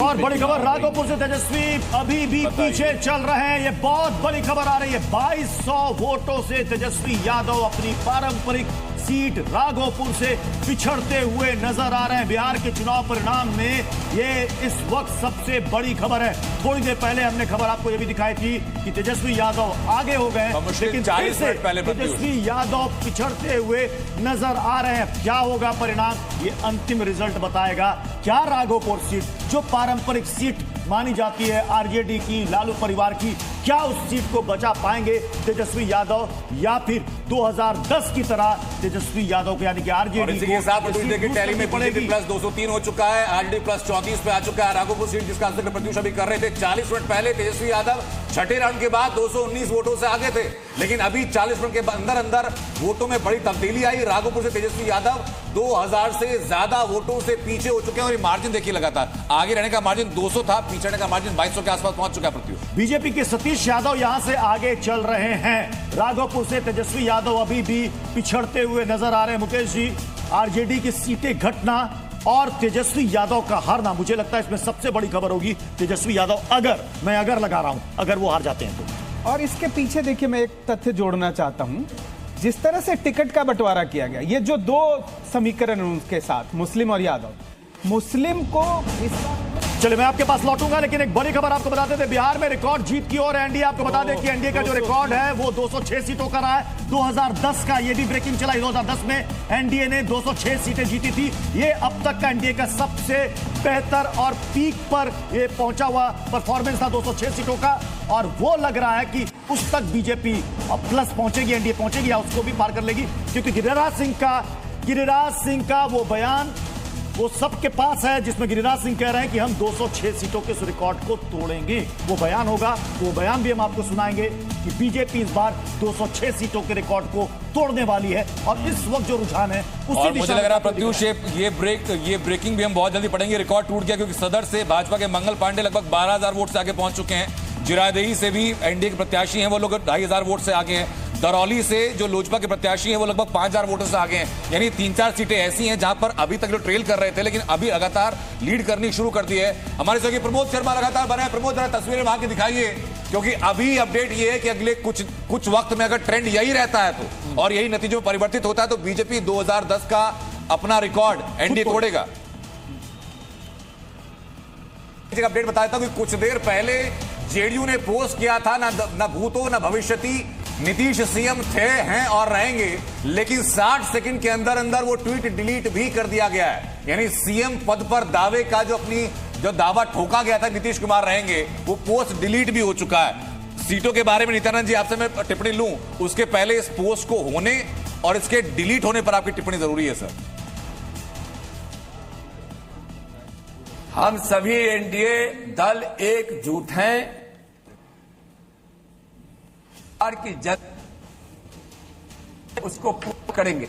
और बड़ी खबर, राघोपुर से तेजस्वी अभी भी पीछे चल रहे हैं। ये बहुत बड़ी खबर आ रही है। 2200 वोटों से तेजस्वी यादव अपनी पारंपरिक सीट राघोपुर से पिछड़ते हुए नजर आ रहे हैं। बिहार के चुनाव परिणाम में ये इस वक्त सबसे बड़ी खबर है। थोड़ी देर पहले हमने खबर आपको ये भी दिखाई थी कि तेजस्वी यादव आगे हो गए, लेकिन 40 मिनट पहले तेजस्वी यादव पिछड़ते हुए नजर आ रहे हैं। क्या होगा परिणाम, ये अंतिम रिजल्ट बताएगा। क्या राघोपुर सीट जो पारंपरिक सीट मानी जाती है आरजेडी की, लालू परिवार की, क्या उस सीट को बचा पाएंगे तेजस्वी यादव, या फिर 2010 की तरह तेजस्वी यादव को यानी कि आरजेडी इसी के साथ टैली में बीजेपी प्लस 203 हो चुका है, आरजेडी प्लस 34 पे आ चुका है। राघोपुर सीट जिसका जिक्र प्रत्युष अभी कर रहे थे, 40 मिनट पहले तेजस्वी यादव छठे राउंड के बाद 219 वोटों से आगे थे, लेकिन अभी 40 मिनट के अंदर अंदर वोटों में बड़ी तब्दीली आई। राघोपुर से तेजस्वी यादव 2000 से ज्यादा वोटों से पीछे हो चुके हैं और ये मार्जिन देखिए लगातार आगे रहने का मार्जिन 200 था, पीछे का मार्जिन 2200 के आसपास पहुंच चुका है। प्रत्युष बीजेपी के सतीश यादव यहां से आगे चल रहे हैं। राघोपुर से तेजस्वी यादव अभी भी पिछड़ते हुए नजर आ रहे हैं। मुकेश जी, आरजेडी की सीटें घटना और तेजस्वी यादव का हारना, मुझे लगता है इसमें सबसे बड़ी खबर होगी। तेजस्वी यादव अगर लगा रहा हूं, अगर वो हार जाते हैं तो। और इसके पीछे देखिए मैं एक तथ्य जोड़ना चाहता हूं। जिस तरह से टिकट का बंटवारा किया गया, ये जो दो समीकरण उनके साथ मुस्लिम और यादव, मुस्लिम को चलिए मैं आपके पास लौटूंगा, लेकिन एक बड़ी खबर आपको बताते थे। बिहार में रिकॉर्ड जीत की ओर एनडीए। आपको बता दें कि एनडीए का जो रिकॉर्ड है वो 206 सीटों का रहा है। 2010 का ये भी ब्रेकिंग चला। 2010 में एनडीए ने 206 सीटें जीती थी। ये अब तक का एनडीए का सबसे बेहतर और पीक पर ये पहुंचा हुआ परफॉर्मेंस था 206 सीटों का। और वो लग रहा है कि उस तक बीजेपी अब प्लस पहुंचेगी, एनडीए पहुंचेगी या उसको भी पार कर लेगी, क्योंकि गिरिराज सिंह का वो बयान वो सबके पास है, जिसमें गिरिराज सिंह कह रहे हैं कि हम 206 सीटों के इस रिकॉर्ड को तोड़ेंगे। वो बयान होगा, वो बयान भी हम आपको सुनाएंगे कि बीजेपी इस बार 206 सीटों के रिकॉर्ड को तोड़ने वाली है। और इस वक्त जो रुझान है और मुझे लग रहा है प्रत्युष ये ब्रेकिंग भी हम बहुत जल्दी पढ़ेंगे। रिकॉर्ड टूट गया क्योंकि सदर से भाजपा के मंगल पांडे लगभग 12000 वोट से आगे पहुंच चुके हैं। जिरादेही से भी एनडीए के प्रत्याशी हैं, वो लोग 2500 वोट से आगे हैं। दरौली से जो लोजपा के प्रत्याशी हैं वो लगभग 5000 वोटों से आगे हैं। यानी 3-4 सीटें ऐसी हैं जहां पर अभी तक जो ट्रेल कर रहे थे, लेकिन अभी लगातार लीड करनी शुरू कर दी है। हमारे सहयोगी प्रमोद शर्मा लगातार बने हैं। प्रमोद, जरा तस्वीरें वहां की दिखाइए, क्योंकि अभी अपडेट ये है कि अगले कुछ वक्त में अगर ट्रेंड यही रहता है तो और यही नतीजों में परिवर्तित होता है तो बीजेपी 2010 का अपना रिकॉर्ड एनडीए तोड़ेगा। अपडेट बता देता हूं कि कुछ देर पहले जेडीयू ने पोस्ट किया था, ना भूतो ना भविष्यति, नीतीश सीएम थे, हैं और रहेंगे, लेकिन 60 सेकंड के अंदर अंदर वो ट्वीट डिलीट भी कर दिया गया है। यानी सीएम पद पर दावे का जो दावा ठोका गया था नीतीश कुमार रहेंगे, वो पोस्ट डिलीट भी हो चुका है। सीटों के बारे में नित्यानंद जी आपसे मैं टिप्पणी लूं, उसके पहले इस पोस्ट को होने और इसके डिलीट होने पर आपकी टिप्पणी जरूरी है सर। हम सभी एनडीए दल एकजुट हैं की उसको पूरा करेंगे।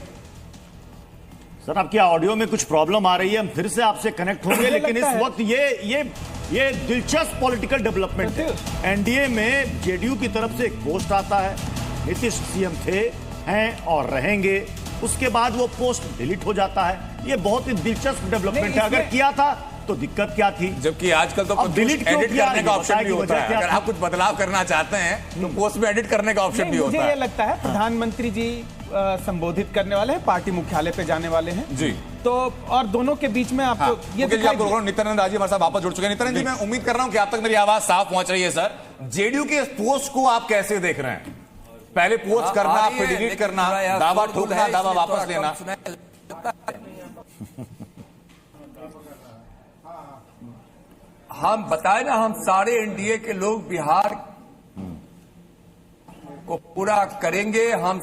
सर, आपकी ऑडियो में कुछ प्रॉब्लम आ रही है, हम फिर से आपसे कनेक्ट होंगे, लेकिन इस वक्त ये दिलचस्प पॉलिटिकल डेवलपमेंट है। एनडीए में जेडीयू की तरफ से एक पोस्ट आता है, नीतीश सीएम थे, हैं और रहेंगे, उसके बाद वो पोस्ट डिलीट हो जाता है। ये बहुत ही दिलचस्प डेवलपमेंट है। अगर किया था तो दिक्कत क्या थी, जबकि आजकल तो एडिट करने का ऑप्शन भी होता है। अगर आप कुछ बदलाव करना चाहते हैं तो पोस्ट में एडिट करने का ऑप्शन भी होता है। मुझे ये लगता है प्रधानमंत्री जी संबोधित करने वाले हैं, पार्टी मुख्यालय पे जाने वाले हैं जी, तो और दोनों के बीच में आपको नित्यानंद राजी हमारे साथ वापस जुड़ चुके हैं। नित्यानंद जी, मैं उम्मीद कर रहा हूं कि आप तक मेरी आवाज साफ पहुंच रही है। सर, जेडीयू के पोस्ट को आप कैसे देख रहे हैं? पहले पोस्ट करना, फिर डिलीट करना, दावा ठोकना, दावा वापस लेना। हम बताए ना, हम सारे एनडीए के लोग बिहार को पूरा करेंगे। हम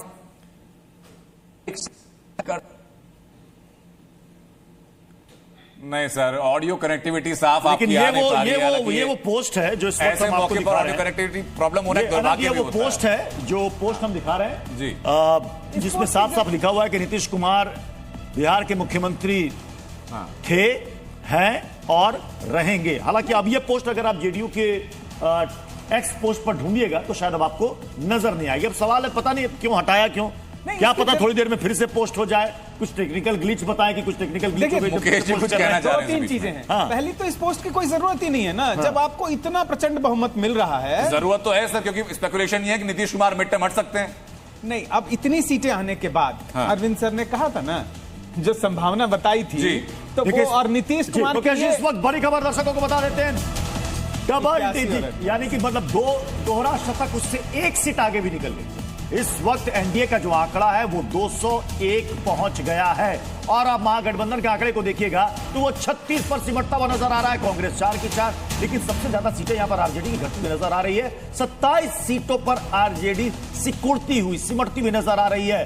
नहीं सर, ऑडियो कनेक्टिविटी साफ आपकी ये वो पोस्ट है जो इस वक्त हम आपको दिखा रहे हैं। कनेक्टिविटी प्रॉब्लम होने ये वो पोस्ट है जो पोस्ट हम दिखा रहे हैं जी, जिसमें साफ साफ लिखा हुआ है कि नीतीश कुमार बिहार के मुख्यमंत्री थे, हैं और रहेंगे। हालांकि अब ये पोस्ट अगर आप जेडीयू के एक्स पोस्ट पर ढूंढिएगा तो शायद अब आपको नजर नहीं आएगी। अब सवाल है, पता नहीं क्यों हटाया, क्यों क्या पता थोड़ी देर में फिर से पोस्ट हो जाए। कुछ टेक्निकल ग्लिच बताएं कि कुछ टेक्निकल ग्लिच देखिए, हो गई जो मुकेश जी पोस्ट कुछ कर रहे कहना हैं। चाह दो रहे हैं तीन इस बीच चीजें में। हैं। हाँ। पहली तो इस पोस्ट की कोई जरूरत ही नहीं है ना, जब आपको इतना प्रचंड बहुमत मिल रहा है। जरूरत तो है सर, क्योंकि स्पेकुलेशन ये है कि नीतीश कुमार मिड टर्म हट सकते हैं। नहीं, अब इतनी सीटें आने के बाद हाँ। अरविंद सर ने कहा था ना, जो संभावना बताई थी, जी। तो देखिए, वो और नीतीश जी, कुमार के मुकेश जी, लिए इस वक्त बड़ी खबर दर्शकों को बता देते हैं। डबल 81 डिजिट, हो रहा है। यानी कि मतलब दोहरा शतक, उससे एक सीट आगे भी निकल गई। इस वक्त एनडीए का जो आंकड़ा है वो 201 पहुंच गया है। और आप महागठबंधन के आंकड़े को देखिएगा तो वो 36 पर सिमटता हुआ नजर आ रहा है। कांग्रेस 4 की 4, लेकिन सबसे ज्यादा सीटें यहां पर आरजेडी की घटती हुई नजर आ रही है। 27 सीटों पर आरजेडी सिकुड़ती हुई, सिमटती हुई नजर आ रही है।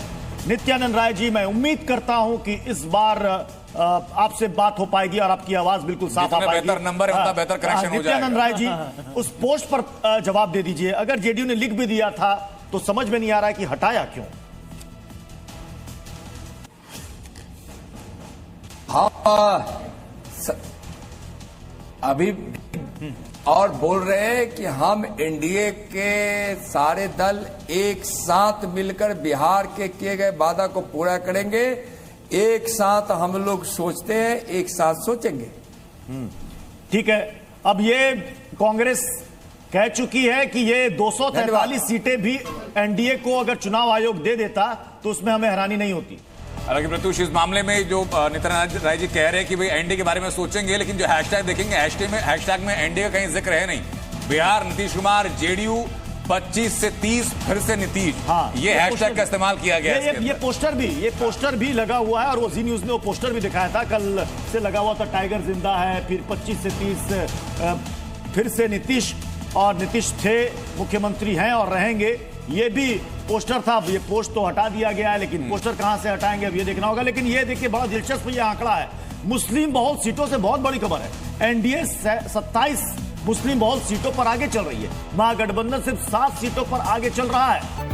नित्यानंद राय जी, मैं उम्मीद करता हूं कि इस बार आपसे बात हो पाएगी और आपकी आवाज बिल्कुल साफ आ जितने पाएगी। बेहतर नंबर है, उतना बेहतर कनेक्शन हो नित्यानंद जाएगा। राय जी, उस पोस्ट पर जवाब दे दीजिए। अगर जेडीयू ने लिख भी दिया था तो समझ में नहीं आ रहा है कि हटाया क्यों। अभी और बोल रहे हैं कि हम एनडीए के सारे दल एक साथ मिलकर बिहार के किए गए वादा को पूरा करेंगे। एक साथ हम लोग सोचते हैं, एक साथ सोचेंगे। ठीक है, अब ये कांग्रेस कह चुकी है कि ये 243 सीटें भी एनडीए को अगर चुनाव आयोग दे देता तो उसमें हमें हैरानी नहीं होती। हालांकि प्रत्युष, इस मामले में जो नित्यानंद राय जी कह रहे हैं कि भाई एनडीए के बारे में सोचेंगे, लेकिन जो हैशटैग देखेंगे, हैशटैग में एनडीए का कहीं जिक्र है नहीं। बिहार नीतीश कुमार, जेडीयू 25 से 30, फिर से नीतीश, हाँ, ये हैशटैग का इस्तेमाल किया गया है इसके ये अंदर। ये पोस्टर भी लगा हुआ है और वो जी न्यूज ने वो पोस्टर भी दिखाया था, कल से लगा हुआ था। टाइगर जिंदा है, फिर 25 से 30 फिर से नीतीश, और नीतीश थे, मुख्यमंत्री हैं और रहेंगे, ये भी पोस्टर था। ये पोस्ट तो हटा दिया गया है, लेकिन पोस्टर कहां से हटाएंगे अब ये देखना होगा। लेकिन ये देखिए, बड़ा दिलचस्प ये आंकड़ा है। मुस्लिम बहुल सीटों से बहुत बड़ी खबर है। एनडीए 27 मुस्लिम बहुल सीटों पर आगे चल रही है, महागठबंधन सिर्फ 7 सीटों पर आगे चल रहा है।